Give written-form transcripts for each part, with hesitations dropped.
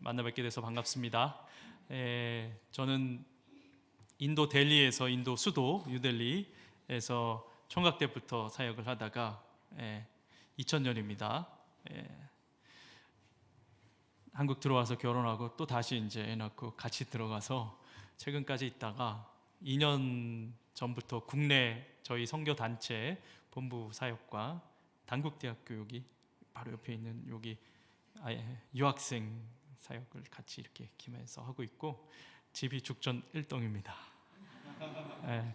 만나 뵙게 돼서 반갑습니다. 저는 인도 델리에서 인도 수도 뉴델리에서 총각 때부터 사역을 하다가 2000년입니다. 한국 들어와서 결혼하고 또 다시 이제 애 낳고 같이 들어가서 최근까지 있다가 2년 전부터 국내 저희 선교 단체 본부 사역과 단국대학교 여기 바로 옆에 있는 여기 유학생 사역을 같이 이렇게 김해에서 하고 있고 집이 죽전 1동입니다.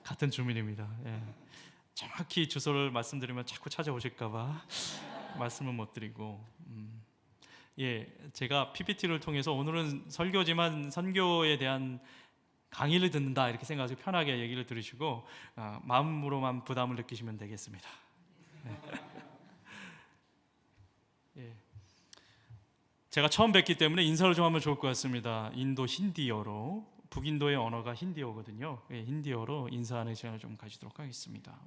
같은 주민입니다. 정확히 주소를 말씀드리면 자꾸 찾아오실까봐 말씀을 못 드리고 제가 PPT를 통해서 오늘은 설교지만 선교에 대한 강의를 듣는다 이렇게 생각하시고 편하게 얘기를 들으시고 마음으로만 부담을 느끼시면 되겠습니다. 제가 처음 뵙기 때문에 인사를 좀 하면 좋을 것 같습니다. 인도 힌디어로, 북인도의 언어가 힌디어거든요. 힌디어로 인사하는 시간을 좀 가지도록 하겠습니다.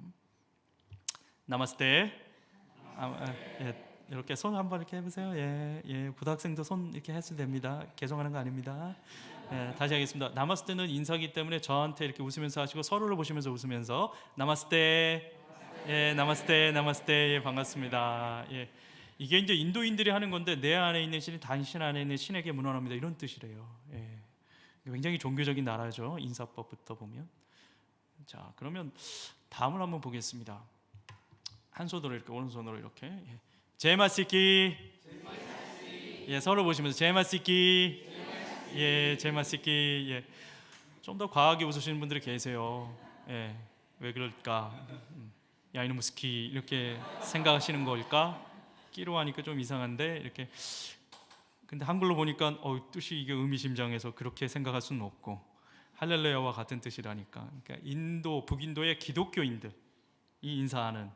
나마스테. 이렇게 손 한번 이렇게 해보세요. 고등학생도 손 이렇게 했으면 됩니다. 개성하는 거 아닙니다. 다시 하겠습니다. 나마스테는 인사기 때문에 저한테 이렇게 웃으면서 하시고 서로를 보시면서 웃으면서 나마스테. 나마스테, 나마스테. 반갑습니다. 이게 이제 인도인들이 하는 건데 내 안에 있는 신이 당신 안에 있는 신에게 문안합니다 이런 뜻이래요. 굉장히 종교적인 나라죠. 인사법부터 보면. 자, 그러면 다음을 한번 보겠습니다. 한 손으로 이렇게 오른손으로 이렇게 제마시키. 서로 보시면서 제마시키. 제마시키. 좀 더 과하게 웃으시는 분들이 계세요. 왜 그럴까? 야 이놈 스키 이렇게 생각하시는 걸까? 끼로 하니까 좀 이상한데 이렇게. 근데 한글로 보니까 뜻이 이게 의미심장해서 그렇게 생각할 수는 없고 할렐루야와 같은 뜻이라니까. 그러니까 인도 북인도의 기독교인들이 인사하는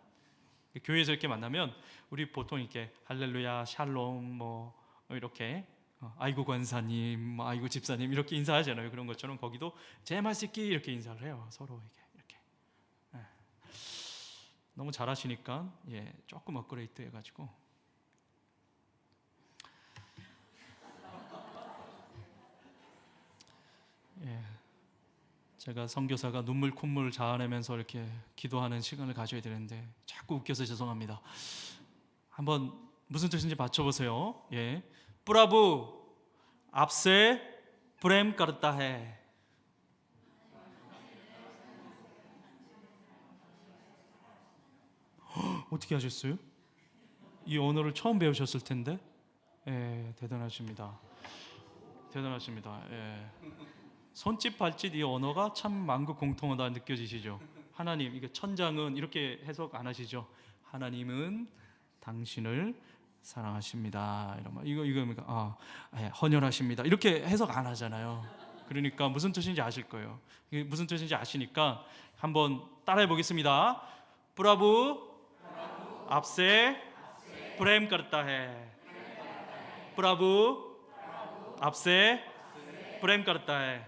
교회에서 이렇게 만나면 우리 보통 이렇게 할렐루야, 샬롬 뭐 이렇게 아이고 권사님, 아이고 집사님 이렇게 인사하잖아요. 그런 것처럼 거기도 제마시키 이렇게 인사를 해요. 서로에게 이렇게. 너무 잘하시니까 조금 업그레이드 해가지고. 제가 선교사가 눈물 콧물 자아내면서 이렇게 기도하는 시간을 가져야 되는데 자꾸 웃겨서 죄송합니다. 한번 무슨 뜻인지 맞춰보세요. 뿌라부 앞세 브렘 까르타해. 어떻게 하셨어요? 이 언어를 처음 배우셨을 텐데. 대단하십니다. 대단하십니다. 손짓 발짓 이 언어가 참 만국 공통어다 느껴지시죠? 하나님, 이게 천장은 이렇게 해석 안 하시죠? 하나님은 당신을 사랑하십니다. 이런 말. 이거 헌혈하십니다. 이렇게 해석 안 하잖아요. 그러니까 무슨 뜻인지 아실 거예요. 이게 무슨 뜻인지 아시니까 한번 따라해 보겠습니다. 브라부 앞세 프레임 까르타해. 브라부 앞세 프레임 까르타해.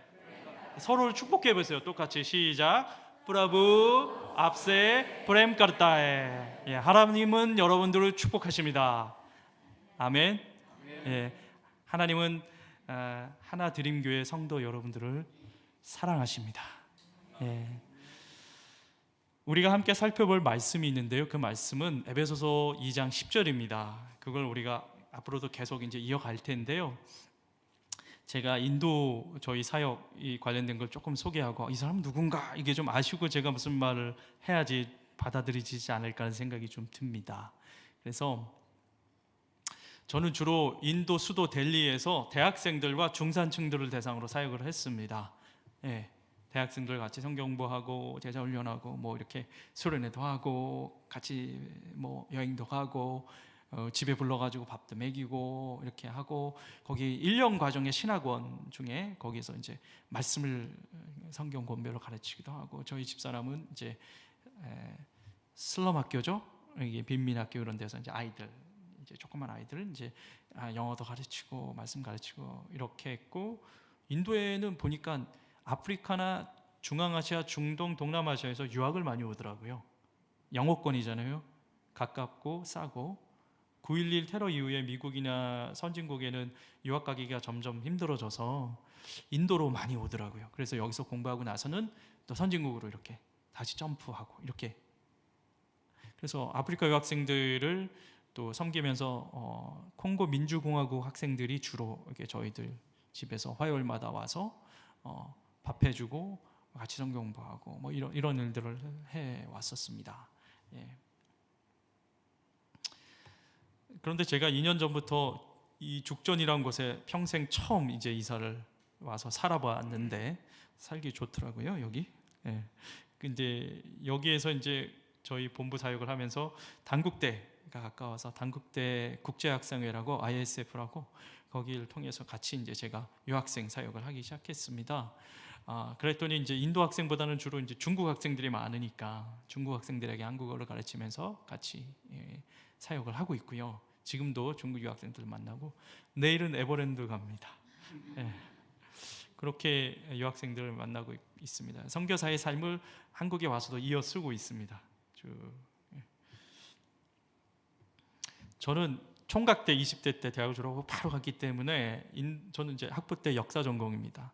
서로를 축복해 보세요. 똑같이 시작. 브라부 앞세 프렘 까르타에. 하나님은 여러분들을 축복하십니다. 아멘. 하나님은 하나 드림교회 성도 여러분들을 사랑하십니다. 우리가 함께 살펴볼 말씀이 있는데요. 그 말씀은 에베소서 2장 10절입니다. 그걸 우리가 앞으로도 계속 이제 이어갈 텐데요. 제가 인도 저희 사역이 관련된 걸 조금 소개하고 이 사람 누군가 이게 좀 아시고 제가 무슨 말을 해야지 받아들이지 않을까 하는 생각이 좀 듭니다. 그래서 저는 주로 인도 수도 델리에서 대학생들과 중산층들을 대상으로 사역을 했습니다. 대학생들 같이 성경 공부하고 제자 훈련하고 뭐 이렇게 수련회도 하고 같이 뭐 여행도 가고 집에 불러가지고 밥도 먹이고 이렇게 하고 거기 1년 과정의 신학원 중에 거기서 이제 말씀을 성경 권별로 가르치기도 하고 저희 집사람은 이제 슬럼 학교죠. 이게 빈민 학교 이런 데서 이제 아이들 이제 조그만 아이들 이제 영어도 가르치고 말씀 가르치고 이렇게 했고 인도에는 보니까 아프리카나 중앙아시아, 중동, 동남아시아에서 유학을 많이 오더라고요. 영어권이잖아요. 가깝고 싸고. 9.11 테러 이후에 미국이나 선진국에는 유학 가기가 점점 힘들어져서 인도로 많이 오더라고요. 그래서 여기서 공부하고 나서는 또 선진국으로 이렇게 다시 점프하고 이렇게. 그래서 아프리카 유학생들을 또 섬기면서 콩고 민주공화국 학생들이 주로 이렇게 저희들 집에서 화요일마다 와서 밥 해주고 같이 성경 공부하고 뭐 이런 일들을 해 왔었습니다. 예. 그런데 제가 2년 전부터 이 죽전이라는 곳에 평생 처음 이제 이사를 와서 살아봤는데 살기 좋더라고요, 여기. 예. 근데 여기에서 이제 저희 본부 사역을 하면서 단국대가 가까워서 단국대 국제학생회라고 ISF라고 거기를 통해서 같이 이제 제가 유학생 사역을 하기 시작했습니다. 그랬더니 이제 인도 학생보다는 주로 이제 중국 학생들이 많으니까 중국 학생들에게 한국어를 가르치면서 같이 사역을 하고 있고요. 지금도 중국 유학생들 만나고 내일은 에버랜드 갑니다. 예. 그렇게 유학생들을 만나고 있습니다. 선교사의 삶을 한국에 와서도 이어 쓰고 있습니다. 저는 총각 때 20대 때 대학을 졸업하고 바로 갔기 때문에 저는 이제 학부 때 역사 전공입니다.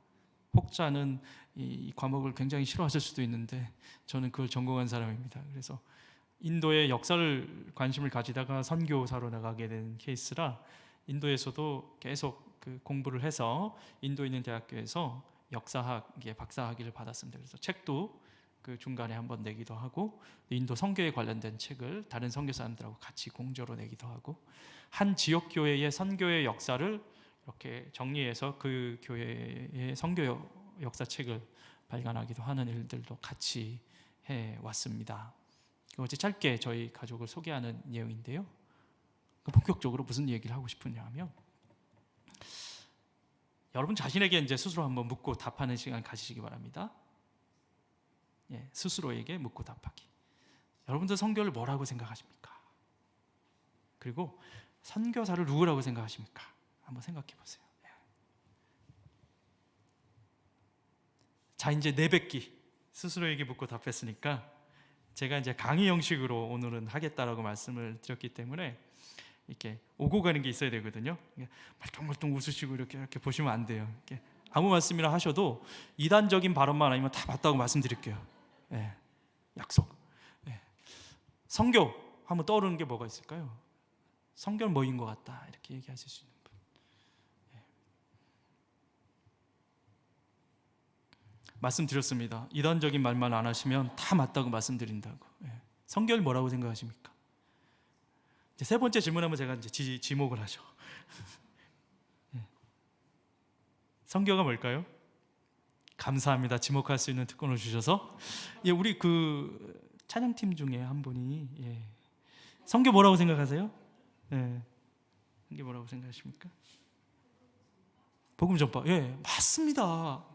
혹자는 이 과목을 굉장히 싫어하실 수도 있는데 저는 그걸 전공한 사람입니다. 그래서 인도의 역사를 관심을 가지다가 선교사로 나가게 된 케이스라 인도에서도 계속 그 공부를 해서 인도에 있는 대학교에서 역사학의 박사학위를 받았습니다. 그래서 책도 그 중간에 한번 내기도 하고 인도 선교에 관련된 책을 다른 선교사님들하고 같이 공저로 내기도 하고 한 지역 교회의 선교의 역사를 이렇게 정리해서 그 교회의 선교 역사책을 발간하기도 하는 일들도 같이 해 왔습니다. 어제 짧게 저희 가족을 소개하는 내용인데요. 본격적으로 무슨 얘기를 하고 싶으냐 하면 여러분 자신에게 이제 스스로 한번 묻고 답하는 시간 가지시기 바랍니다. 예, 스스로에게 묻고 답하기. 여러분들 선교를 뭐라고 생각하십니까? 그리고 선교사를 누구라고 생각하십니까? 한번 생각해 보세요. 예. 자, 이제 내뱉기. 스스로에게 묻고 답했으니까 제가 이제 강의 형식으로 오늘은 하겠다라고 말씀을 드렸기 때문에 이렇게 오고 가는 게 있어야 되거든요. 말똥말똥 웃으시고 이렇게 보시면 안 돼요. 이렇게 아무 말씀이나 하셔도 이단적인 발언만 아니면 다 맞다고 말씀드릴게요. 예, 약속. 예. 선교 하면 떠오르는 게 뭐가 있을까요? 선교는 뭐인 것 같다 이렇게 얘기하실 수 있는 분. 예. 말씀드렸습니다. 이단적인 말만 안 하시면 다 맞다고 말씀드린다고. 예. 선교를 뭐라고 생각하십니까? 이제 세 번째 질문하면 제가 이제 지목을 하죠. 예. 선교가 뭘까요? 감사합니다. 지목할 수 있는 특권을 주셔서. 예, 우리 그 찬양팀 중에 한 분이 선교 뭐라고 생각하세요? 예, 선교 뭐라고 생각하십니까? 복음 전파. 예, 맞습니다.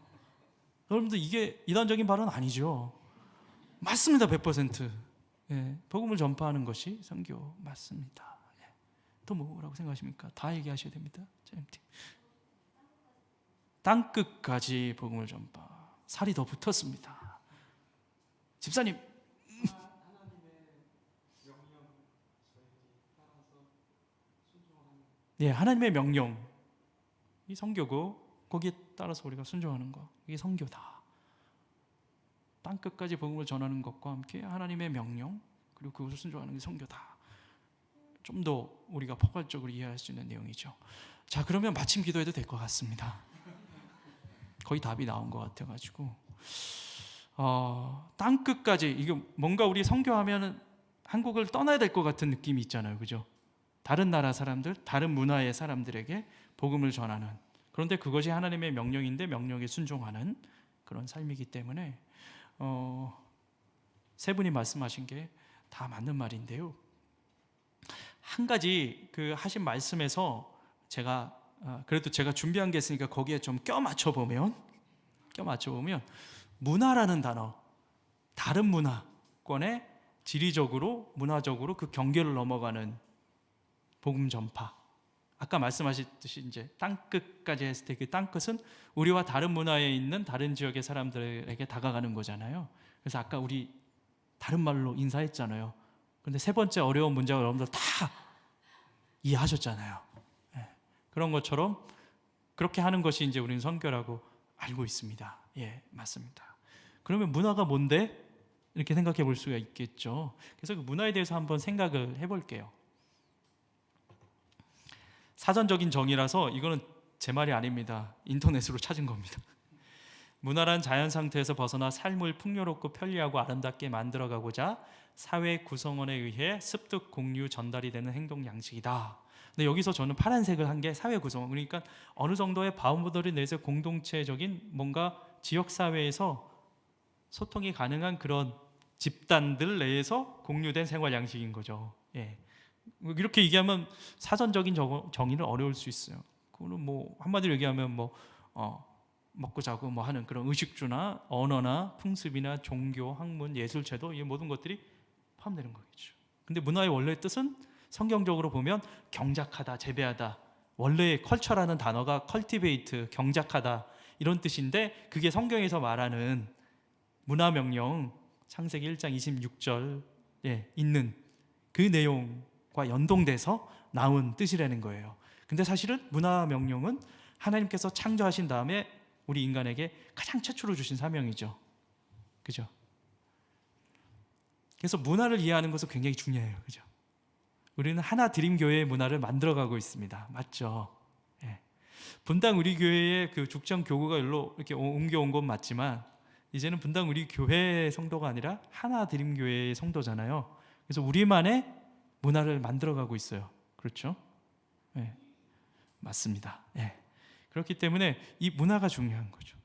여러분들 이게 이단적인 발언 아니죠? 맞습니다. 100%. 예, 복음을 전파하는 것이 선교 맞습니다. 예. 또 뭐라고 생각하십니까? 다 얘기하셔야 됩니다. 찬양팀. 땅끝까지 복음을 전파. 살이 더 붙었습니다. 집사님. 예, 하나님의 명령. 이 선교고 거기에 따라서 우리가 순종하는 거. 이게 선교다. 땅끝까지 복음을 전하는 것과 함께 하나님의 명령 그리고 그것을 순종하는 게 선교다. 좀 더 우리가 포괄적으로 이해할 수 있는 내용이죠. 자, 그러면 마침 기도해도 될 것 같습니다. 거의 답이 나온 것 같아가지고 땅끝까지 이게 뭔가 우리 선교하면 한국을 떠나야 될 것 같은 느낌이 있잖아요, 그죠? 다른 나라 사람들, 다른 문화의 사람들에게 복음을 전하는 그런데 그것이 하나님의 명령인데 명령에 순종하는 그런 삶이기 때문에 세 분이 말씀하신 게 다 맞는 말인데요. 한 가지 그 하신 말씀에서 제가 그래도 제가 준비한 게 있으니까 거기에 좀 껴 맞춰 보면 문화라는 단어, 다른 문화권의 지리적으로 문화적으로 그 경계를 넘어가는 복음 전파. 아까 말씀하셨듯이 이제 땅끝까지 했을 때 그 땅끝은 우리와 다른 문화에 있는 다른 지역의 사람들에게 다가가는 거잖아요. 그래서 아까 우리 다른 말로 인사했잖아요. 근데 세 번째 어려운 문제가 여러분들 다 이해하셨잖아요. 예. 그런 것처럼 그렇게 하는 것이 이제 우리는 선교라고 알고 있습니다. 예, 맞습니다. 그러면 문화가 뭔데? 이렇게 생각해 볼 수가 있겠죠. 그래서 그 문화에 대해서 한번 생각을 해볼게요. 사전적인 정의라서 이거는 제 말이 아닙니다. 인터넷으로 찾은 겁니다. 문화란 자연 상태에서 벗어나 삶을 풍요롭고 편리하고 아름답게 만들어가고자 사회 구성원에 의해 습득, 공유, 전달이 되는 행동 양식이다. 근데 여기서 저는 파란색을 한 게 사회 구성원, 그러니까 어느 정도의 바운더리 내에서 공동체적인 뭔가 지역 사회에서 소통이 가능한 그런 집단들 내에서 공유된 생활 양식인 거죠. 예. 이렇게 얘기하면 사전적인 정의는 어려울 수 있어요. 그거는 뭐 한마디로 얘기하면 뭐 먹고 자고 뭐 하는 그런 의식주나 언어나 풍습이나 종교, 학문, 예술, 제도, 이 모든 것들이 포함되는 거겠죠. 근데 문화의 원래 뜻은 성경적으로 보면 경작하다, 재배하다. 원래 컬처라는 단어가 컬티베이트, 경작하다 이런 뜻인데, 그게 성경에서 말하는 문화 명령 창세기 1장 26절에 있는 그 내용과 연동돼서 나온 뜻이라는 거예요. 근데 사실은 문화 명령은 하나님께서 창조하신 다음에 우리 인간에게 가장 최초로 주신 사명이죠. 그죠? 그래서 문화를 이해하는 것은 굉장히 중요해요. 그죠? 우리는 하나 드림 교회의 문화를 만들어가고 있습니다. 맞죠? 예. 분당 우리 교회의 그 죽전 교구가 일로 이렇게 옮겨온 건 맞지만, 이제는 분당 우리 교회의 성도가 아니라 하나 드림 교회의 성도잖아요. 그래서 우리만의 문화를 만들어가고 있어요. 그렇죠? 예. 맞습니다. 예. 그렇기 때문에 이 문화가 중요한 거죠.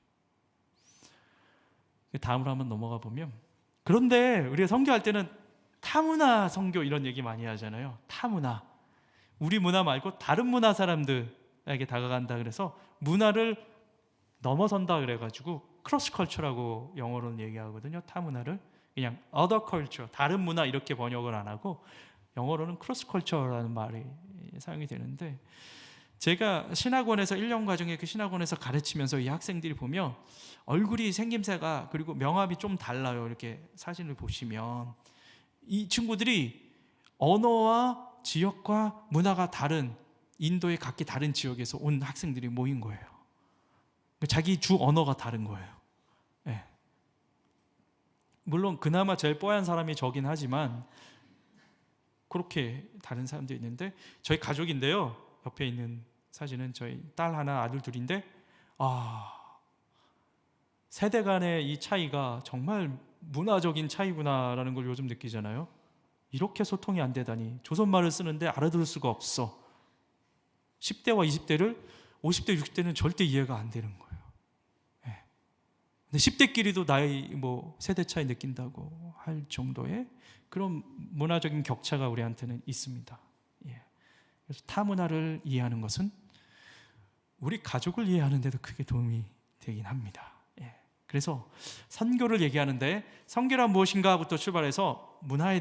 다음으로 한번 넘어가 보면, 그런데 우리가 선교할 때는 타문화 선교 이런 얘기 많이 하잖아요. 타문화. 우리 문화 말고 다른 문화 사람들에게 다가간다 그래서 문화를 넘어선다 그래가지고 크로스 컬처라고 영어로는 얘기하거든요. 타문화를 그냥 other culture, 다른 문화 이렇게 번역을 안 하고 영어로는 크로스 컬처라는 말이 사용이 되는데, 제가 신학원에서 1년 과정에 그 신학원에서 가르치면서 이 학생들이 보면 얼굴이 생김새가 그리고 명암이 좀 달라요. 이렇게 사진을 보시면 이 친구들이 언어와 지역과 문화가 다른 인도의 각기 다른 지역에서 온 학생들이 모인 거예요. 자기 주 언어가 다른 거예요. 네. 물론 그나마 제일 뽀얀 사람이 저긴 하지만 그렇게 다른 사람도 있는데, 저희 가족인데요. 옆에 있는 사진은 저희 딸 하나 아들 둘인데, 세대 간의 이 차이가 정말 문화적인 차이구나라는 걸 요즘 느끼잖아요. 이렇게 소통이 안 되다니. 조선말을 쓰는데 알아들을 수가 없어. 10대와 20대를 50대 60대는 절대 이해가 안 되는 거예요. 네. 근데 10대끼리도 나이 뭐 세대 차이 느낀다고 할 정도의 그런 문화적인 격차가 우리한테는 있습니다. 예. 그래서 타 문화를 이해하는 것은 우리 가족을 이해하는 데도 크게 도움이 되긴 합니다. 예. 그래서 선교를 얘기하는데 선교란 무엇인가부터 출발해서 문화에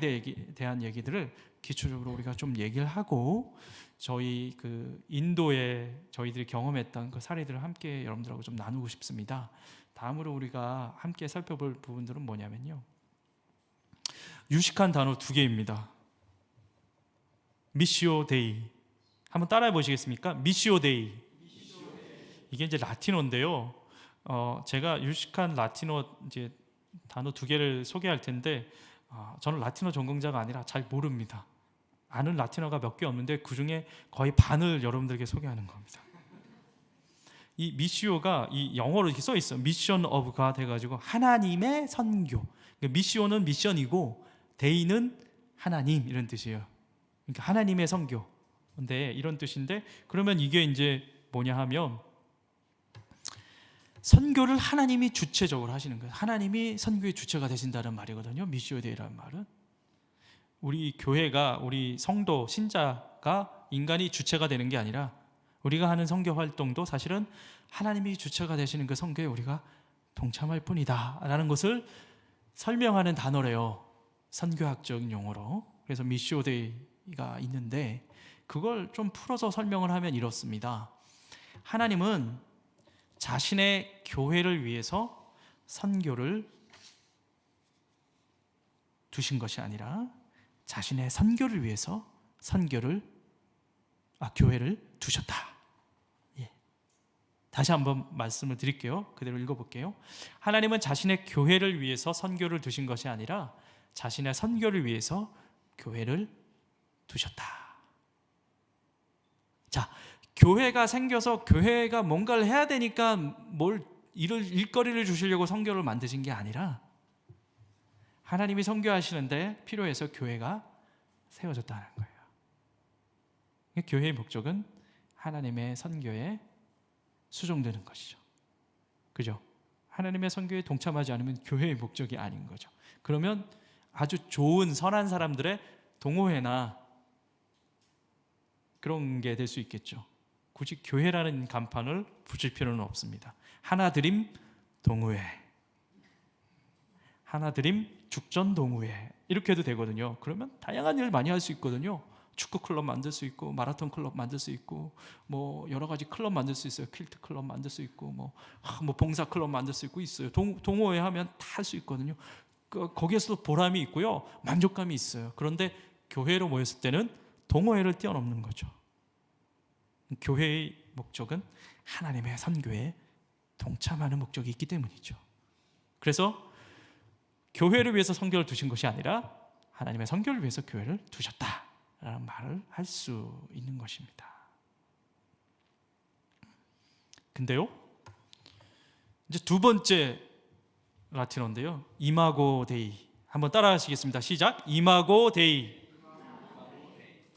대한 얘기들을 기초적으로 우리가 좀 얘기를 하고, 저희 그 인도에 저희들이 경험했던 그 사례들을 함께 여러분들하고 좀 나누고 싶습니다. 다음으로 우리가 함께 살펴볼 부분들은 뭐냐면요, 유식한 단어 두 개입니다. 미시오 데이. 한번 따라해 보시겠습니까? 미시오 데이. 이게 이제 라틴어인데요. 제가 유식한 라틴어 이제 단어 두 개를 소개할 텐데, 저는 라틴어 전공자가 아니라 잘 모릅니다. 아는 라틴어가 몇 개 없는데 그 중에 거의 반을 여러분들에게 소개하는 겁니다. 이 미시오가 이 영어로 이렇게 써 있어요. 미션 오브 갓 해가지고 하나님의 선교. 그러니까 미시오는 미션이고 데이는 하나님 이런 뜻이에요. 그러니까 하나님의 선교. 근데 이런 뜻인데, 그러면 이게 이제 뭐냐 하면 선교를 하나님이 주체적으로 하시는 거예요. 하나님이 선교의 주체가 되신다는 말이거든요. 미시오 데이라는 말은 우리 교회가, 우리 성도 신자가 인간이 주체가 되는 게 아니라 우리가 하는 선교 활동도 사실은 하나님이 주체가 되시는 그 선교에 우리가 동참할 뿐이다 라는 것을 설명하는 단어래요. 선교학적인 용어로. 그래서 미시오 데이가 있는데, 그걸 좀 풀어서 설명을 하면 이렇습니다. 하나님은 자신의 교회를 위해서 선교를 두신 것이 아니라 자신의 선교를 위해서 선교를 교회를 두셨다. 예. 다시 한번 말씀을 드릴게요. 그대로 읽어볼게요. 하나님은 자신의 교회를 위해서 선교를 두신 것이 아니라 자신의 선교를 위해서 교회를 두셨다. 자, 교회가 생겨서 교회가 뭔가를 해야 되니까 일거리를 주시려고 선교를 만드신 게 아니라 하나님이 선교하시는데 필요해서 교회가 세워졌다는 거예요. 교회의 목적은 하나님의 선교에 수종되는 것이죠. 그죠? 하나님의 선교에 동참하지 않으면 교회의 목적이 아닌 거죠. 그러면 아주 좋은 선한 사람들의 동호회나 그런 게 될 수 있겠죠. 굳이 교회라는 간판을 붙일 필요는 없습니다. 하나드림 동호회, 하나드림 죽전 동호회 이렇게 해도 되거든요. 그러면 다양한 일을 많이 할 수 있거든요. 축구 클럽 만들 수 있고 마라톤 클럽 만들 수 있고 뭐 여러 가지 클럽 만들 수 있어요. 퀼트 클럽 만들 수 있고 뭐 봉사 클럽 만들 수 있어요. 동호회 하면 다 할 수 있거든요. 거기에서도 보람이 있고요, 만족감이 있어요. 그런데 교회로 모였을 때는 동호회를 뛰어넘는 거죠. 교회의 목적은 하나님의 선교에 동참하는 목적이 있기 때문이죠. 그래서 교회를 위해서 선교를 두신 것이 아니라 하나님의 선교를 위해서 교회를 두셨다라는 말을 할 수 있는 것입니다. 근데요, 이제 두 번째 라틴어인데요, 이마고 데이. 한번 따라하시겠습니다. 시작. 이마고 데이.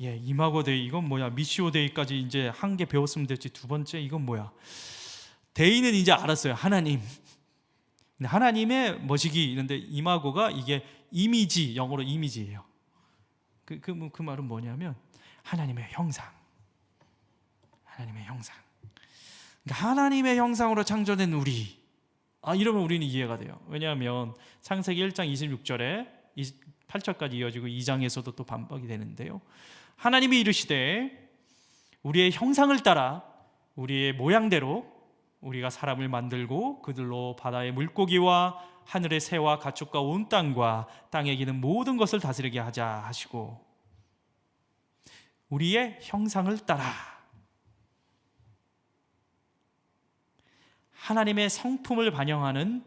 예, 이마고 데이. 이건 뭐야? 미시오 데이까지 이제 한 개 배웠으면 됐지. 두 번째 이건 뭐야? 데이는 이제 알았어요. 하나님. 근데 하나님의 뭐시기 이런데 이마고가 이게 이미지, 영어로 이미지예요. 그 말은 뭐냐면 하나님의 형상. 하나님의 형상. 그러니까 하나님의 형상으로 창조된 우리. 이러면 우리는 이해가 돼요. 왜냐하면 창세기 1장 26절에 8절까지 이어지고 2장에서도 또 반복이 되는데요. 하나님이 이르시되 우리의 형상을 따라 우리의 모양대로 우리가 사람을 만들고 그들로 바다의 물고기와 하늘의 새와 가축과 온 땅과 땅에 기는 모든 것을 다스리게 하자 하시고, 우리의 형상을 따라 하나님의 성품을 반영하는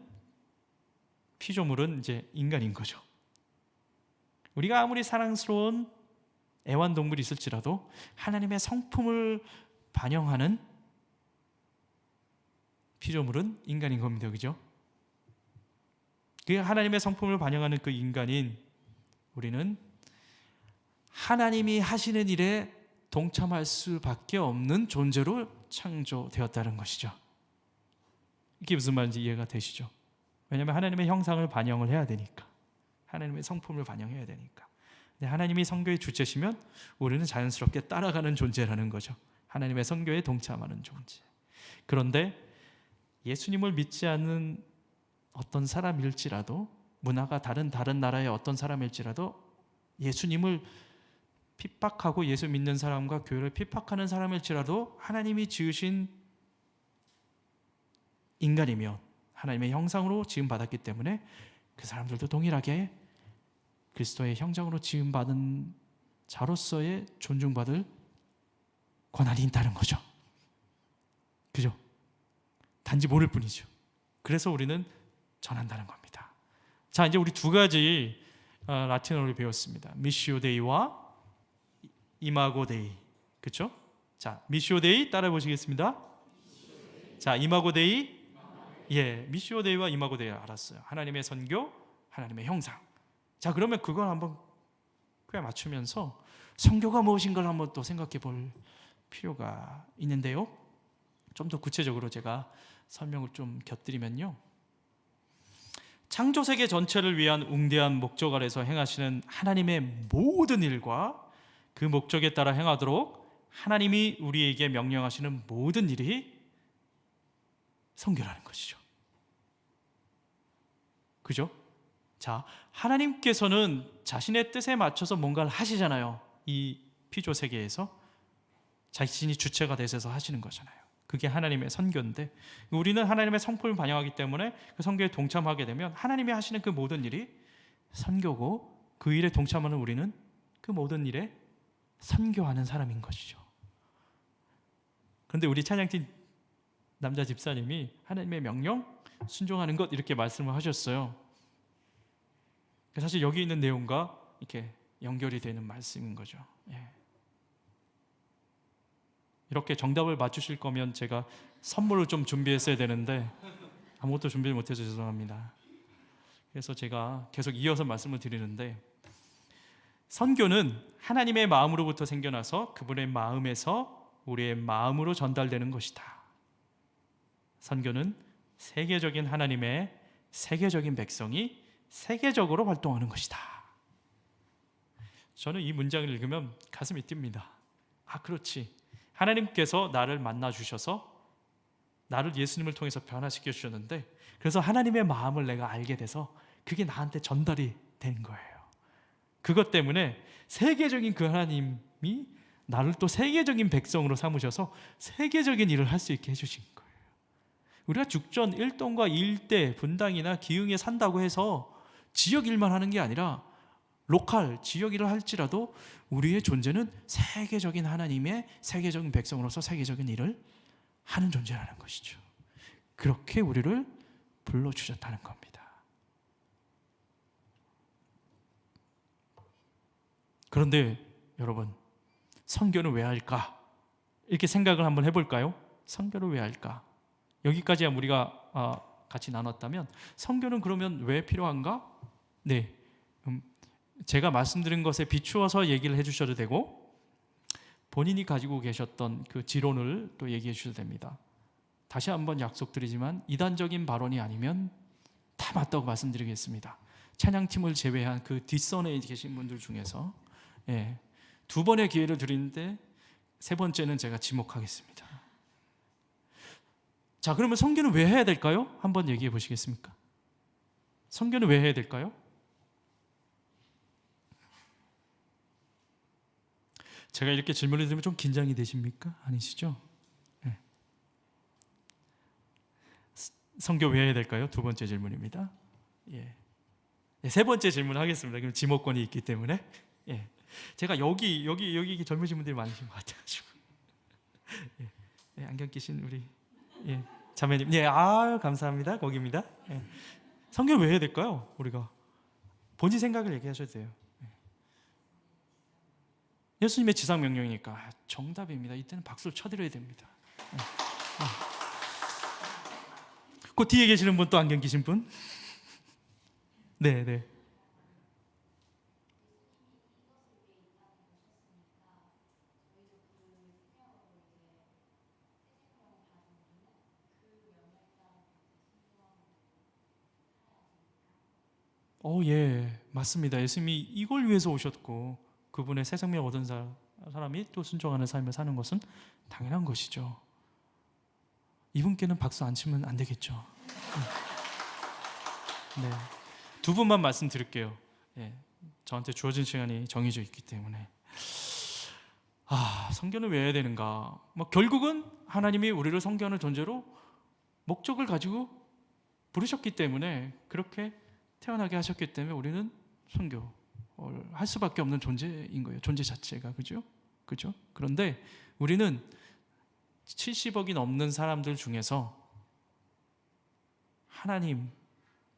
피조물은 이제 인간인 거죠. 우리가 아무리 사랑스러운 애완동물이 있을지라도 하나님의 성품을 반영하는 피조물은 인간인 겁니다. 그죠? 그 하나님의 성품을 반영하는 그 인간인 우리는 하나님이 하시는 일에 동참할 수밖에 없는 존재로 창조되었다는 것이죠. 이게 무슨 말인지 이해가 되시죠? 왜냐하면 하나님의 형상을 반영을 해야 되니까, 하나님의 성품을 반영해야 되니까. 근데 하나님이 선교의 주체시면 우리는 자연스럽게 따라가는 존재라는 거죠. 하나님의 선교에 동참하는 존재. 그런데 예수님을 믿지 않는 어떤 사람일지라도, 문화가 다른 나라의 어떤 사람일지라도 예수님을 핍박하고 예수 믿는 사람과 교회를 핍박하는 사람일지라도 하나님이 지으신 인간이면 하나님의 형상으로 지음받았기 때문에 그 사람들도 동일하게 그리스도의 형상으로 지음받은 자로서의 존중받을 권한이 있다는 거죠. 그죠? 단지 모를 뿐이죠. 그래서 우리는 전한다는 겁니다. 자, 이제 우리 두 가지 라틴어를 배웠습니다. 미시오 데이와 이마고 데이. 그렇죠? 자, 미시오 데이 따라해 보시겠습니다. 자, 이마고 데이. 예, 미시오 데이와 이마고 데이 알았어요. 하나님의 선교, 하나님의 형상. 자, 그러면 그걸 한번 꽤 맞추면서 선교가 무엇인가를 한번 또 생각해 볼 필요가 있는데요. 좀 더 구체적으로 제가 설명을 좀 곁들이면요, 창조 세계 전체를 위한 웅대한 목적 아래서 행하시는 하나님의 모든 일과 그 목적에 따라 행하도록 하나님이 우리에게 명령하시는 모든 일이 선교라는 것이죠. 그죠? 자, 하나님께서는 자신의 뜻에 맞춰서 뭔가를 하시잖아요. 이 피조 세계에서 자신이 주체가 되셔서 하시는 거잖아요. 그게 하나님의 선교인데, 우리는 하나님의 성품을 반영하기 때문에 그 선교에 동참하게 되면 하나님이 하시는 그 모든 일이 선교고, 그 일에 동참하는 우리는 그 모든 일에 선교하는 사람인 것이죠. 그런데 우리 찬양팀 남자 집사님이 하나님의 명령 순종하는 것 이렇게 말씀을 하셨어요. 사실 여기 있는 내용과 이렇게 연결이 되는 말씀인 거죠. 예. 이렇게 정답을 맞추실 거면 제가 선물을 좀 준비했어야 되는데 아무것도 준비 못해서 죄송합니다. 그래서 제가 계속 이어서 말씀을 드리는데, 선교는 하나님의 마음으로부터 생겨나서 그분의 마음에서 우리의 마음으로 전달되는 것이다. 선교는 세계적인 하나님의 세계적인 백성이 세계적으로 활동하는 것이다. 저는 이 문장을 읽으면 가슴이 뜁니다. 아, 그렇지. 하나님께서 나를 만나 주셔서 나를 예수님을 통해서 변화시켜 주셨는데, 그래서 하나님의 마음을 내가 알게 돼서 그게 나한테 전달이 된 거예요. 그것 때문에 세계적인 그 하나님이 나를 또 세계적인 백성으로 삼으셔서 세계적인 일을 할 수 있게 해주신 거예요. 우리가 죽전 1동과 1대 분당이나 기흥에 산다고 해서 지역 일만 하는 게 아니라 로컬, 지역 일을 할지라도 우리의 존재는 세계적인 하나님의 세계적인 백성으로서 세계적인 일을 하는 존재라는 것이죠. 그렇게 우리를 불러주셨다는 겁니다. 그런데 여러분, 선교는 왜 할까? 이렇게 생각을 한번 해볼까요? 선교를 왜 할까? 여기까지 우리가 같이 나눴다면 선교는 그러면 왜 필요한가? 네, 제가 말씀드린 것에 비추어서 얘기를 해주셔도 되고 본인이 가지고 계셨던 그 지론을 또 얘기해 주셔도 됩니다. 다시 한번 약속드리지만 이단적인 발언이 아니면 다 맞다고 말씀드리겠습니다. 찬양팀을 제외한 그 뒷선에 계신 분들 중에서 두 번의 기회를 드리는데 세 번째는 제가 지목하겠습니다. 자, 그러면 선교는 왜 해야 될까요? 한번 얘기해 보시겠습니까? 선교는 왜 해야 될까요? 제가 이렇게 질문을 드리면 좀 긴장이 되십니까? 아니시죠? 네. 선교 왜 해야 될까요? 두 번째 질문입니다. 예. 세 번째 질문 하겠습니다. 그럼 지목권이 있기 때문에. 예. 제가 여기 젊으신 분들이 많으신 것 같아가지고. 예. 안경 끼신 우리 자매님. 감사합니다. 거기입니다. 예. 선교를 왜 해야 될까요? 우리가 본인 생각을 얘기하셔도 돼요. 예수님의 지상명령이니까 정답입니다. 이때는 박수를 쳐드려야 됩니다. 그 뒤에 계시는 분, 또 안경 끼신 분. 네. 예, 맞습니다. 예수님이 이걸 위해서 오셨고 그분의 새 생명 얻은 사람이 또 순종하는 삶을 사는 것은 당연한 것이죠. 이분께는 박수 안 치면 안 되겠죠. 네. 두 분만 말씀드릴게요. 저한테 주어진 시간이 정해져 있기 때문에. 선교는 왜 해야 되는가? 결국은 하나님이 우리를 선교하는 존재로 목적을 가지고 부르셨기 때문에, 그렇게 태어나게 하셨기 때문에 우리는 선교를 할 수밖에 없는 존재인 거예요. 존재 자체가. 그죠? 그런데 우리는 70억이 넘는 사람들 중에서 하나님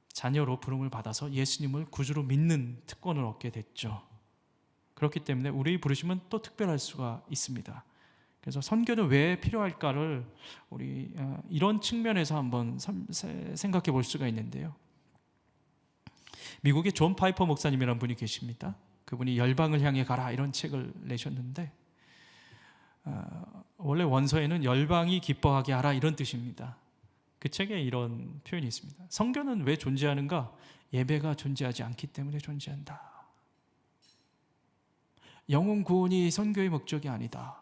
자녀로 부름을 받아서 예수님을 구주로 믿는 특권을 얻게 됐죠. 그렇기 때문에 우리의 부르심은 또 특별할 수가 있습니다. 그래서 선교는 왜 필요할까를 우리 이런 측면에서 한번 생각해 볼 수가 있는데요. 미국의 존 파이퍼 목사님이라는 분이 계십니다. 그분이 열방을 향해 가라 이런 책을 내셨는데, 원래 원서에는 열방이 기뻐하게 하라 이런 뜻입니다. 그 책에 이런 표현이 있습니다. 선교는 왜 존재하는가? 예배가 존재하지 않기 때문에 존재한다. 영혼 구원이 선교의 목적이 아니다.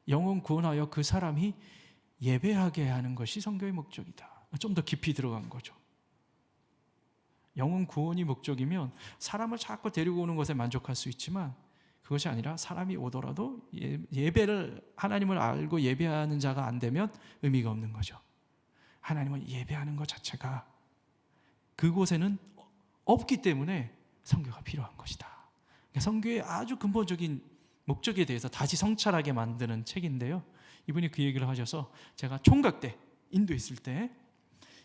영혼 구원하여 그 사람이 예배하게 하는 것이 선교의 목적이다. 좀 더 깊이 들어간 거죠. 영혼 구원이 목적이면 사람을 자꾸 데리고 오는 것에 만족할 수 있지만, 그것이 아니라 사람이 오더라도 예배를, 하나님을 알고 예배하는 자가 안 되면 의미가 없는 거죠. 하나님을 예배하는 것 자체가 그곳에는 없기 때문에 선교가 필요한 것이다. 선교의 아주 근본적인 목적에 대해서 다시 성찰하게 만드는 책인데요. 이분이 그 얘기를 하셔서 제가 총각 때 인도에 있을 때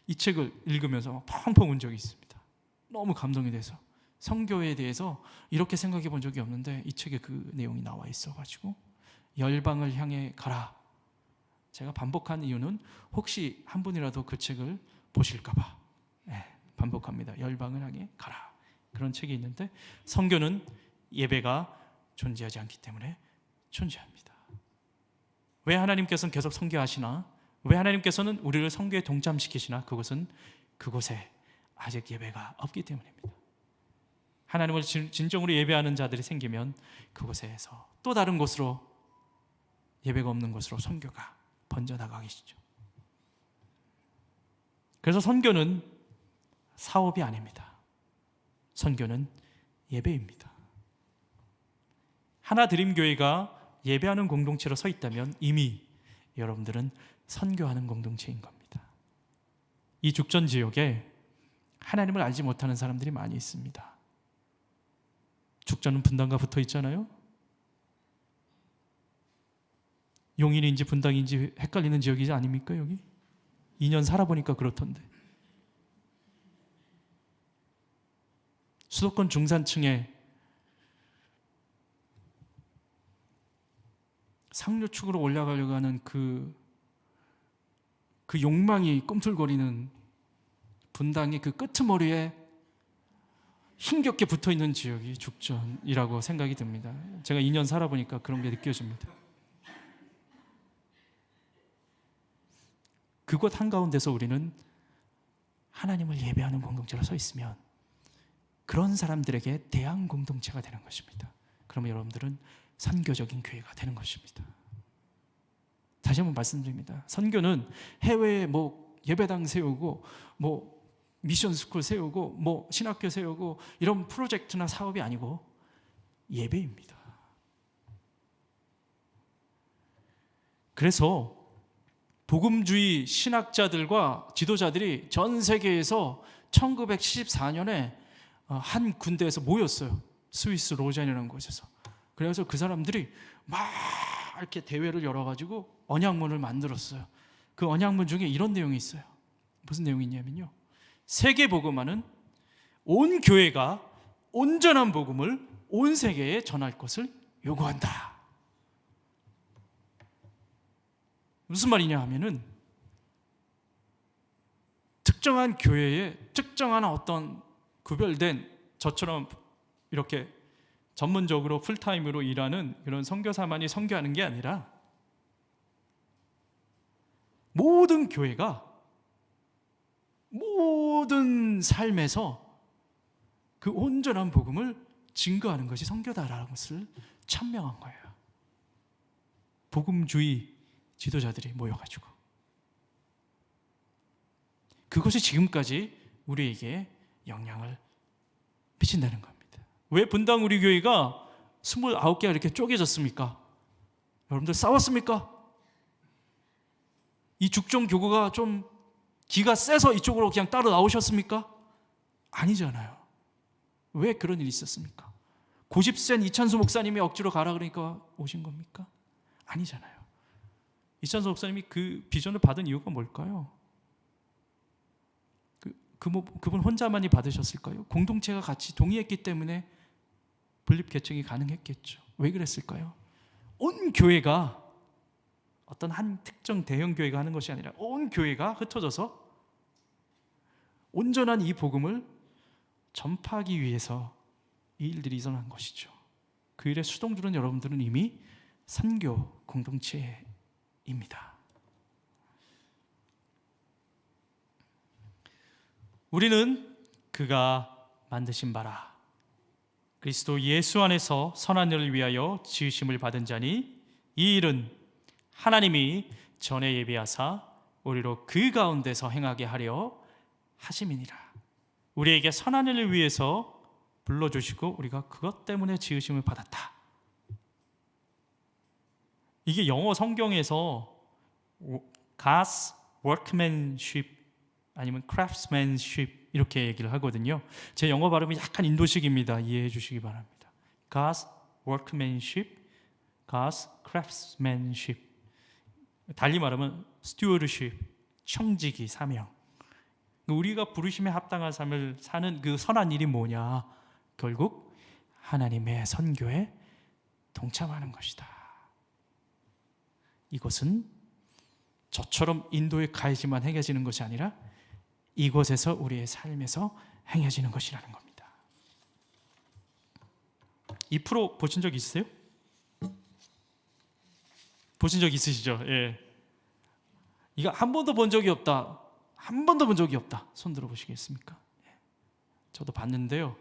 이 책을 읽으면서 펑펑 운 적이 있습니다. 너무 감동이 돼서 선교에 대해서 이렇게 생각해 본 적이 없는데 이 책에 그 내용이 나와 있어가지고 열방을 향해 가라. 제가 반복한 이유는 혹시 한 분이라도 그 책을 보실까봐 반복합니다. 열방을 향해 가라. 그런 책이 있는데 선교는 예배가 존재하지 않기 때문에 존재합니다. 왜 하나님께서는 계속 선교하시나? 왜 하나님께서는 우리를 선교에 동참시키시나? 그것은 그곳에 아직 예배가 없기 때문입니다. 하나님을 진정으로 예배하는 자들이 생기면 그곳에서 또 다른 곳으로 예배가 없는 곳으로 선교가 번져나가겠죠. 그래서 선교는 사업이 아닙니다. 선교는 예배입니다. 하나드림교회가 예배하는 공동체로 서 있다면 이미 여러분들은 선교하는 공동체인 겁니다. 이 죽전 지역에 하나님을 알지 못하는 사람들이 많이 있습니다. 죽전은 분당과 붙어 있잖아요. 용인인지 분당인지 헷갈리는 지역이지 아닙니까? 여기 2년 살아보니까 그렇던데. 수도권 중산층에 상류축으로 올라가려고 하는 그 욕망이 꿈틀거리는 분당의 그 끄트머리에 힘겹게 붙어있는 지역이 죽전이라고 생각이 듭니다. 제가 2년 살아보니까 그런 게 느껴집니다. 그곳 한가운데서 우리는 하나님을 예배하는 공동체로 서 있으면 그런 사람들에게 대항 공동체가 되는 것입니다. 그러면 여러분들은 선교적인 교회가 되는 것입니다. 다시 한번 말씀드립니다. 선교는 해외에 예배당 세우고 미션 스쿨 세우고 신학교 세우고 이런 프로젝트나 사업이 아니고 예배입니다. 그래서 복음주의 신학자들과 지도자들이 전 세계에서 1974년에 한 군대에서 모였어요. 스위스 로젠이라는 곳에서. 그래서 그 사람들이 막 이렇게 대회를 열어가지고 언약문을 만들었어요. 그 언약문 중에 이런 내용이 있어요. 무슨 내용이 있냐면요, 세계 복음화는 온 교회가 온전한 복음을 온 세계에 전할 것을 요구한다. 무슨 말이냐 하면은 특정한 교회에 특정한 어떤 구별된 저처럼 이렇게 전문적으로 풀타임으로 일하는 그런 선교사만이 선교하는 게 아니라 모든 교회가 모든 삶에서 그 온전한 복음을 증거하는 것이 선교다라는 것을 천명한 거예요. 복음주의 지도자들이 모여가지고 그것이 지금까지 우리에게 영향을 미친다는 겁니다. 왜 분당 우리 교회가 29개가 이렇게 쪼개졌습니까? 여러분들 싸웠습니까? 이 죽전 교구가 좀 기가 세서 이쪽으로 그냥 따로 나오셨습니까? 아니잖아요. 왜 그런 일이 있었습니까? 고집센 이찬수 목사님이 억지로 가라 그러니까 오신 겁니까? 아니잖아요. 이찬수 목사님이 그 비전을 받은 이유가 뭘까요? 그분 혼자만이 받으셨을까요? 공동체가 같이 동의했기 때문에 분립 개척이 가능했겠죠. 왜 그랬을까요? 온 교회가 어떤 한 특정 대형 교회가 하는 것이 아니라 온 교회가 흩어져서 온전한 이 복음을 전파하기 위해서 이 일들이 일어난 것이죠. 그 일의 수동주는 여러분들은 이미 선교 공동체입니다. 우리는 그가 만드신 바라 그리스도 예수 안에서 선한 일을 위하여 지으심을 받은 자니 이 일은 하나님이 전에 예비하사 우리로 그 가운데서 행하게 하려 하심이니라. 우리에게 선한 일을 위해서 불러주시고 우리가 그것 때문에 지으심을 받았다. 이게 영어 성경에서 God's workmanship 아니면 craftsmanship 이렇게 얘기를 하거든요. 제 영어 발음이 약간 인도식입니다. 이해해 주시기 바랍니다. God's workmanship, God's craftsmanship. 달리 말하면 스튜어드십, 청지기, 사명. 우리가 부르심에 합당한 삶을 사는 그 선한 일이 뭐냐? 결국 하나님의 선교에 동참하는 것이다. 이것은 저처럼 인도에 가야지만 행해지는 것이 아니라 이곳에서 우리의 삶에서 행해지는 것이라는 겁니다. 이 프로 보신 적 있으세요? 보신 적 있으시죠? 예. 이거 한 번도 본 적이 없다. 한 번도 본 적이 없다. 손 들어보시겠습니까? 저도 봤는데요.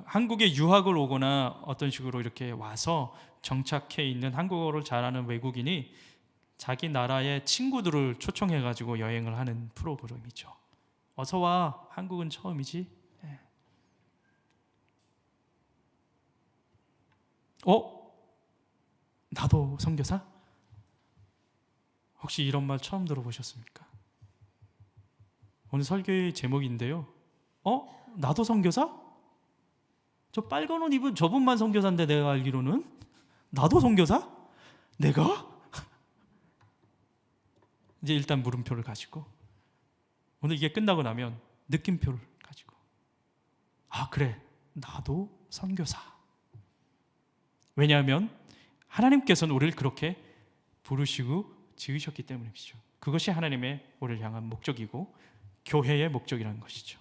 한국에 유학을 오거나 어떤 식으로 이렇게 와서 정착해 있는 한국어를 잘하는 외국인이 자기 나라의 친구들을 초청해가지고 여행을 하는 프로그램이죠. 어서 와, 한국은 처음이지. 예. 나도 선교사? 혹시 이런 말 처음 들어보셨습니까? 오늘 설교의 제목인데요. 나도 선교사? 저 빨간 옷 입은 저분만 선교사인데 내가 알기로는 나도 선교사? 내가? 이제 일단 물음표를 가지고 오늘 이게 끝나고 나면 느낌표를 가지고 그래, 나도 선교사. 왜냐하면 하나님께서는 우리를 그렇게 부르시고 지으셨기 때문이죠. 그것이 하나님의 우리를 향한 목적이고 교회의 목적이라는 것이죠.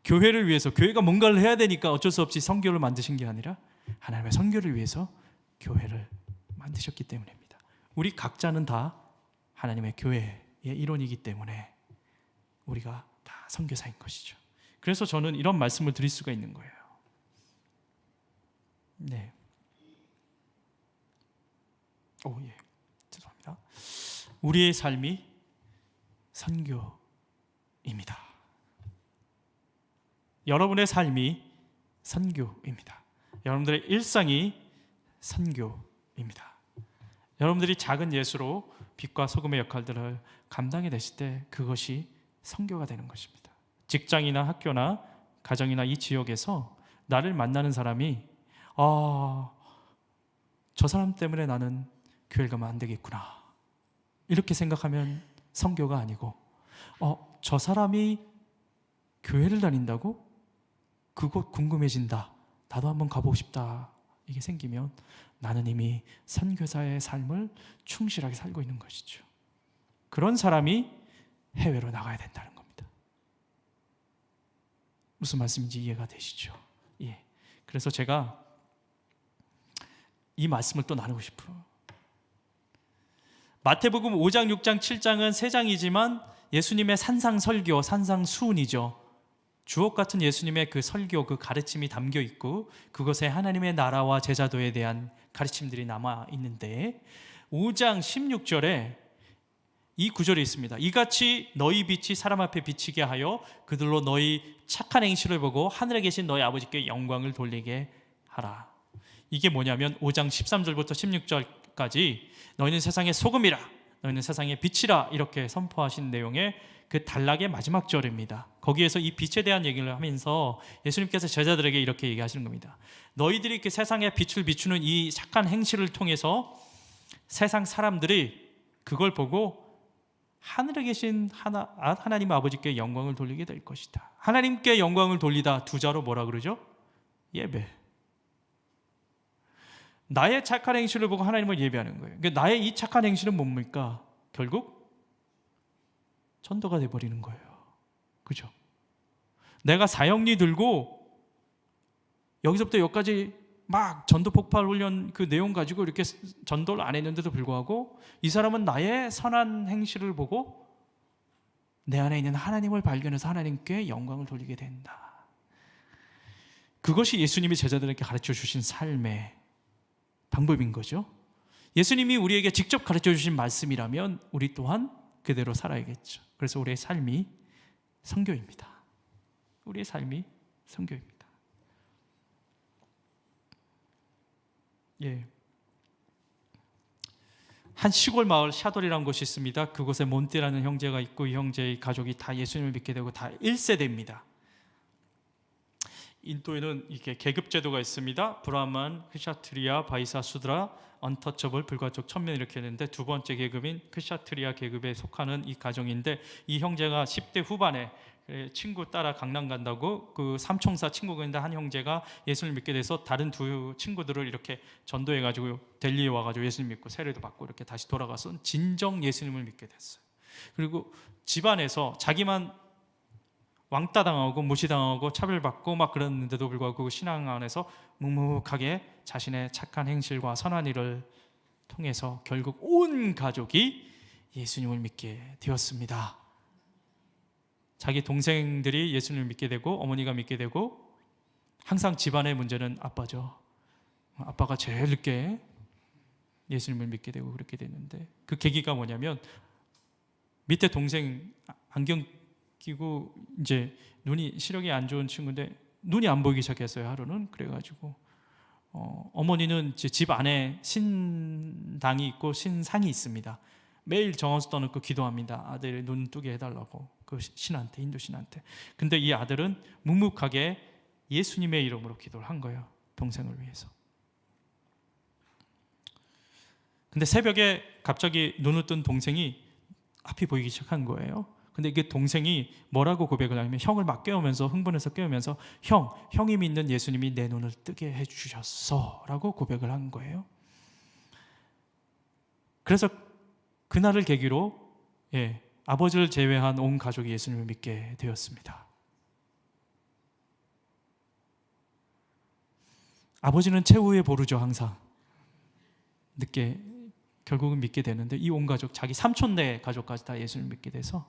교회를 위해서, 교회가 뭔가를 해야 되니까 어쩔 수 없이 선교를 만드신 게 아니라 하나님의 선교를 위해서 교회를 만드셨기 때문입니다. 우리 각자는 다 하나님의 교회의 일원이기 때문에 우리가 다 선교사인 것이죠. 그래서 저는 이런 말씀을 드릴 수가 있는 거예요. 네. 죄송합니다. 우리의 삶이 선교입니다. 여러분의 삶이 선교입니다. 여러분들의 일상이 선교입니다. 여러분들이 작은 예수로 빛과 소금의 역할들을 감당해내실 때 그것이 선교가 되는 것입니다. 직장이나 학교나 가정이나 이 지역에서 나를 만나는 사람이 저 사람 때문에 나는 교회를 가면 안 되겠구나, 이렇게 생각하면 선교가 아니고 저 사람이 교회를 다닌다고? 그곳 궁금해진다, 나도 한번 가보고 싶다, 이게 생기면 나는 이미 선교사의 삶을 충실하게 살고 있는 것이죠. 그런 사람이 해외로 나가야 된다는 겁니다. 무슨 말씀인지 이해가 되시죠? 예. 그래서 제가 이 말씀을 또 나누고 싶어요. 마태복음 5장, 6장, 7장은 세 장이지만 예수님의 산상설교, 산상수훈이죠. 주옥 같은 예수님의 그 설교, 그 가르침이 담겨 있고 그것에 하나님의 나라와 제자도에 대한 가르침들이 남아 있는데 5장 16절에 이 구절이 있습니다. 이같이 너희 빛이 사람 앞에 비치게 하여 그들로 너희 착한 행실을 보고 하늘에 계신 너희 아버지께 영광을 돌리게 하라. 이게 뭐냐면 5장 13절부터 16절까지 너희는 세상의 소금이라, 너희는 세상의 빛이라 이렇게 선포하신 내용의 그 단락의 마지막 절입니다. 거기에서 이 빛에 대한 얘기를 하면서 예수님께서 제자들에게 이렇게 얘기하시는 겁니다. 너희들이 그 세상에 빛을 비추는 이 착한 행실을 통해서 세상 사람들이 그걸 보고 하늘에 계신 하나님 아버지께 영광을 돌리게 될 것이다. 하나님께 영광을 돌리다 두 자로 뭐라 그러죠? 예배. 나의 착한 행실을 보고 하나님을 예배하는 거예요. 그러니까 나의 이 착한 행실은 뭡니까? 결국 전도가 돼버리는 거예요. 그죠? 내가 사형리 들고 여기서부터 여기까지 막 전도 폭발 훈련 그 내용 가지고 이렇게 전도를 안 했는데도 불구하고 이 사람은 나의 선한 행실을 보고 내 안에 있는 하나님을 발견해서 하나님께 영광을 돌리게 된다. 그것이 예수님이 제자들에게 가르쳐 주신 삶의 방법인 거죠. 예수님이 우리에게 직접 가르쳐 주신 말씀이라면 우리 또한 그대로 살아야겠죠. 그래서 우리의 삶이 선교입니다. 우리의 삶이 선교입니다. 예. 한 시골 마을 샤돌이라는 곳이 있습니다. 그곳에 몬띠라는 형제가 있고 이 형제의 가족이 다 예수님을 믿게 되고 다 1세대입니다. 인도에는 이게 계급 제도가 있습니다. 브라만, 크샤트리아, 바이사, 수드라, 언터처블, 불가족, 천명 이렇게 했는데 두 번째 계급인 크샤트리아 계급에 속하는 이 가정인데, 이 형제가 10대 후반에 친구 따라 강남 간다고 그 삼총사 친구가 있는데 한 형제가 예수를 믿게 돼서 다른 두 친구들을 이렇게 전도해 가지고 델리에 와가지고 예수님 믿고 세례도 받고 이렇게 다시 돌아가서 진정 예수님을 믿게 됐어요. 그리고 집안에서 자기만 왕따 당하고 무시당하고 차별받고 막 그랬는데도 불구하고 그 신앙 안에서 묵묵하게 자신의 착한 행실과 선한 일을 통해서 결국 온 가족이 예수님을 믿게 되었습니다. 자기 동생들이 예수님을 믿게 되고 어머니가 믿게 되고, 항상 집안의 문제는 아빠죠. 아빠가 제일 늦게 예수님을 믿게 되고 그렇게 됐는데, 그 계기가 뭐냐면 밑에 동생 안경 끼고 이제 눈이 시력이 안 좋은 친구인데 눈이 안 보이기 시작했어요, 하루는. 그래가지고 어머니는 이제 집 안에 신당이 있고 신상이 있습니다. 매일 정원수 떠놓고 기도합니다. 아들이 눈 뜨게 해달라고, 그 신한테, 힌두 신한테. 근데 이 아들은 묵묵하게 예수님의 이름으로 기도를 한 거예요, 동생을 위해서. 근데 새벽에 갑자기 눈을 뜬 동생이 앞이 보이기 시작한 거예요. 근데 이게 동생이 뭐라고 고백을 하냐면, 형을 막 깨우면서, 흥분해서 깨우면서 형이 믿는 예수님이 내 눈을 뜨게 해주셨어 라고 고백을 한 거예요. 그래서 그날을 계기로 아버지를 제외한 온 가족이 예수님을 믿게 되었습니다. 아버지는 최후의 보루죠. 항상 늦게 결국은 믿게 되는데, 이 온 가족, 자기 삼촌네 가족까지 다 예수님을 믿게 돼서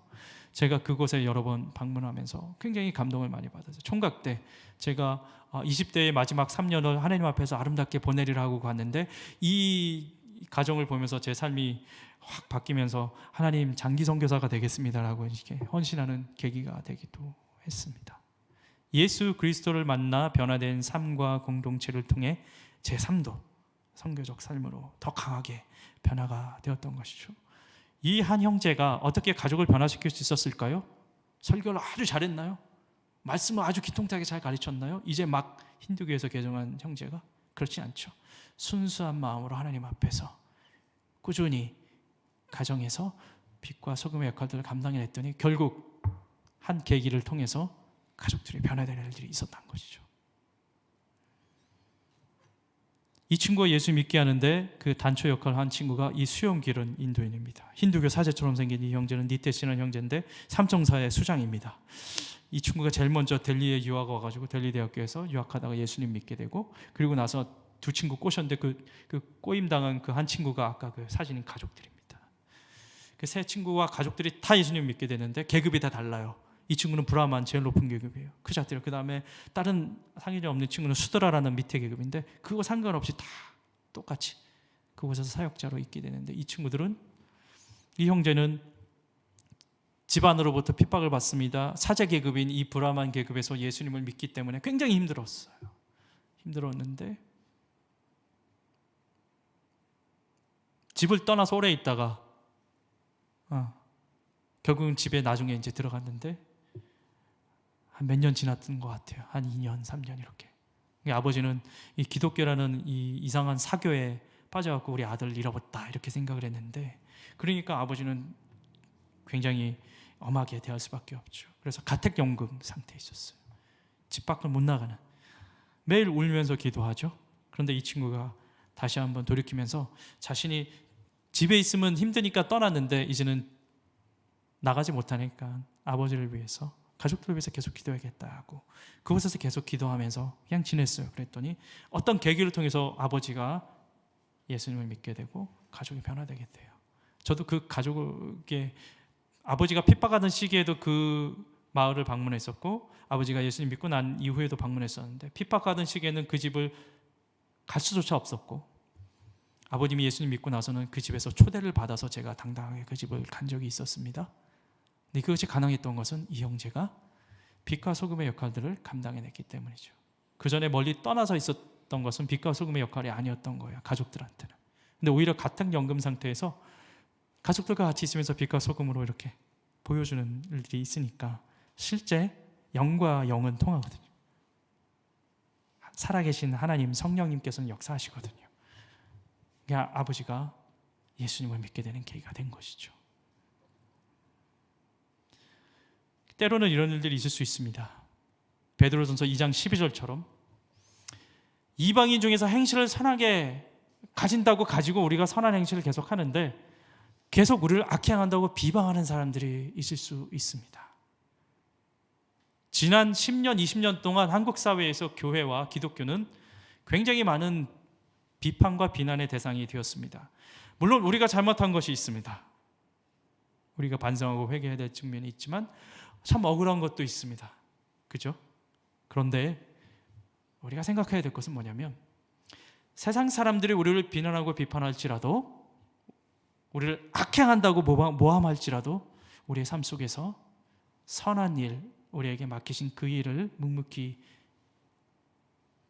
제가 그곳에 여러 번 방문하면서 굉장히 감동을 많이 받았어요. 총각 때 제가 20대의 마지막 3년을 하나님 앞에서 아름답게 보내리라 하고 갔는데, 이 가정을 보면서 제 삶이 확 바뀌면서 하나님, 장기 선교사가 되겠습니다라고 이렇게 헌신하는 계기가 되기도 했습니다. 예수 그리스도를 만나 변화된 삶과 공동체를 통해 제 삶도 선교적 삶으로 더 강하게 변화가 되었던 것이죠. 이 한 형제가 어떻게 가족을 변화시킬 수 있었을까요? 설교를 아주 잘했나요? 말씀을 아주 기통하게 잘 가르쳤나요? 이제 막 힌두교에서 개종한 형제가? 그렇지 않죠. 순수한 마음으로 하나님 앞에서 꾸준히 가정에서 빛과 소금의 역할들을 감당해냈더니 결국 한 계기를 통해서 가족들이 변화되는 일들이 있었던 것이죠. 이 친구가 예수 믿게 하는데 그 단초 역할을 한 친구가 이 수용길은 인도인입니다. 힌두교 사제처럼 생긴 이 형제는 니테시는 형제인데 삼총사의 수장입니다. 이 친구가 제일 먼저 델리에 유학 와가지고 델리 대학교에서 유학하다가 예수님 믿게 되고, 그리고 나서 두 친구 꼬셨는데 그 꼬임당한 그 한 친구가 아까 그 사진인 가족들입니다. 그 세 친구와 가족들이 다 예수님 믿게 되는데 계급이 다 달라요. 이 친구는 브라만, 제일 높은 계급이에요. 크샤트리아. 그 다음에 다른 상인이 없는 친구는 수드라라는 밑에 계급인데, 그거 상관없이 다 똑같이 그곳에서 사역자로 있게 되는데, 이 친구들은, 이 형제는 집안으로부터 핍박을 받습니다. 사제 계급인 이 브라만 계급에서 예수님을 믿기 때문에 굉장히 힘들었어요. 힘들었는데 집을 떠나서 오래 있다가 결국은 집에 나중에 이제 들어갔는데 한 몇 년 지났던 것 같아요. 한 2년, 3년 이렇게. 아버지는 이 기독교라는 이 이상한 사교에 빠져갖고 우리 아들 잃어버렸다 이렇게 생각을 했는데, 그러니까 아버지는 굉장히 엄하게 대할 수밖에 없죠. 그래서 가택연금 상태에 있었어요. 집 밖을 못 나가는. 매일 울면서 기도하죠. 그런데 이 친구가 다시 한번 돌이키면서 자신이 집에 있으면 힘드니까 떠났는데 이제는 나가지 못하니까 아버지를 위해서, 가족들을 위해서 계속 기도해야겠다 하고 그곳에서 계속 기도하면서 그냥 지냈어요. 그랬더니 어떤 계기를 통해서 아버지가 예수님을 믿게 되고 가족이 변화되게 돼요. 저도 그 가족에게, 아버지가 핍박하던 시기에도 그 마을을 방문했었고, 아버지가 예수님 믿고 난 이후에도 방문했었는데, 핍박하던 시기에는 그 집을 갈 수조차 없었고, 아버님이 예수님 믿고 나서는 그 집에서 초대를 받아서 제가 당당하게 그 집을 간 적이 있었습니다. 근데 그것이 가능했던 것은 이 형제가 빛과 소금의 역할들을 감당해냈기 때문이죠. 그 전에 멀리 떠나서 있었던 것은 빛과 소금의 역할이 아니었던 거예요, 가족들한테는. 근데 오히려 같은 연금 상태에서 가족들과 같이 있으면서 빛과 소금으로 이렇게 보여주는 일들이 있으니까 실제 영과 영은 통하거든요. 살아계신 하나님 성령님께서는 역사하시거든요. 그러니까 아버지가 예수님을 믿게 되는 계기가 된 것이죠. 때로는 이런 일들이 있을 수 있습니다. 베드로전서 2장 12절처럼 이방인 중에서 행실을 선하게 가진다고 가지고 우리가 선한 행실을 계속 하는데 계속 우리를 악행한다고 비방하는 사람들이 있을 수 있습니다. 지난 10년, 20년 동안 한국 사회에서 교회와 기독교는 굉장히 많은 비판과 비난의 대상이 되었습니다. 물론 우리가 잘못한 것이 있습니다. 우리가 반성하고 회개해야 될 측면이 있지만 참 억울한 것도 있습니다. 그죠? 그런데 우리가 생각해야 될 것은 뭐냐면 세상 사람들이 우리를 비난하고 비판할지라도 우리를 악행한다고 모함할지라도 우리의 삶 속에서 선한 일, 우리에게 맡기신 그 일을 묵묵히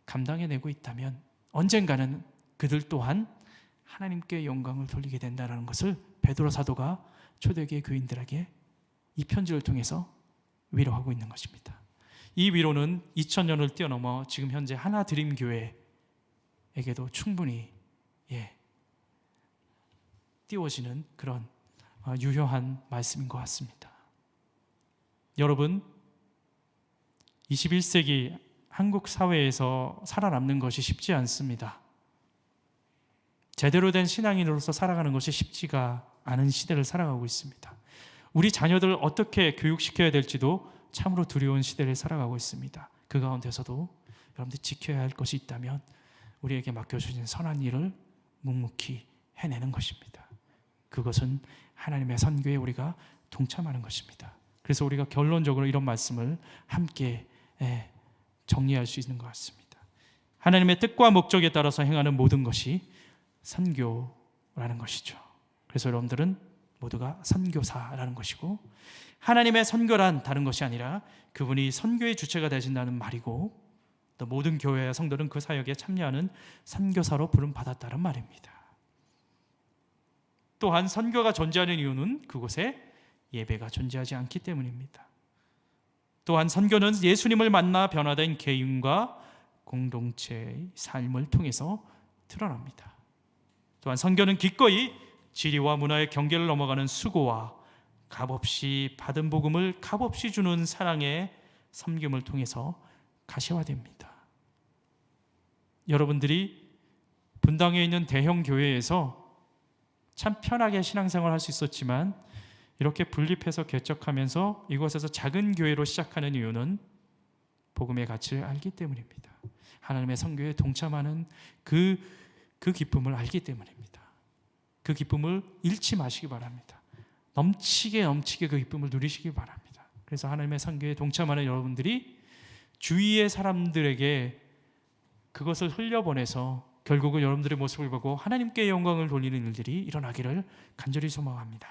감당해내고 있다면 언젠가는 그들 또한 하나님께 영광을 돌리게 된다는 것을 베드로 사도가 초대교회 교인들에게 이 편지를 통해서 위로하고 있는 것입니다. 이 위로는 2000년을 뛰어넘어 지금 현재 하나드림교회에게도 충분히 띄워지는 그런 유효한 말씀인 것 같습니다. 여러분, 21세기 한국 사회에서 살아남는 것이 쉽지 않습니다. 제대로 된 신앙인으로서 살아가는 것이 쉽지가 않은 시대를 살아가고 있습니다. 우리 자녀들을 어떻게 교육시켜야 될지도 참으로 두려운 시대를 살아가고 있습니다. 그 가운데서도 여러분들이 지켜야 할 것이 있다면 우리에게 맡겨주신 선한 일을 묵묵히 해내는 것입니다. 그것은 하나님의 선교에 우리가 동참하는 것입니다. 그래서 우리가 결론적으로 이런 말씀을 함께 정리할 수 있는 것 같습니다. 하나님의 뜻과 목적에 따라서 행하는 모든 것이 선교라는 것이죠. 그래서 여러분들은 모두가 선교사라는 것이고, 하나님의 선교란 다른 것이 아니라 그분이 선교의 주체가 되신다는 말이고, 또 모든 교회와 성도는 그 사역에 참여하는 선교사로 부름받았다는 말입니다. 또한 선교가 존재하는 이유는 그곳에 예배가 존재하지 않기 때문입니다. 또한 선교는 예수님을 만나 변화된 개인과 공동체의 삶을 통해서 드러납니다. 또한 선교는 기꺼이 지리와 문화의 경계를 넘어가는 수고와 값없이 받은 복음을 값없이 주는 사랑의 섬김을 통해서 가시화됩니다. 여러분들이 분당에 있는 대형 교회에서 참 편하게 신앙생활을 할 수 있었지만 이렇게 분립해서 개척하면서 이곳에서 작은 교회로 시작하는 이유는 복음의 가치를 알기 때문입니다. 하나님의 선교에 동참하는 그 기쁨을 알기 때문입니다. 그 기쁨을 잃지 마시기 바랍니다. 넘치게 그 기쁨을 누리시기 바랍니다. 그래서 하나님의 선교에 동참하는 여러분들이 주위의 사람들에게 그것을 흘려보내서 결국은 여러분들의 모습을 보고 하나님께 영광을 돌리는 일들이 일어나기를 간절히 소망합니다.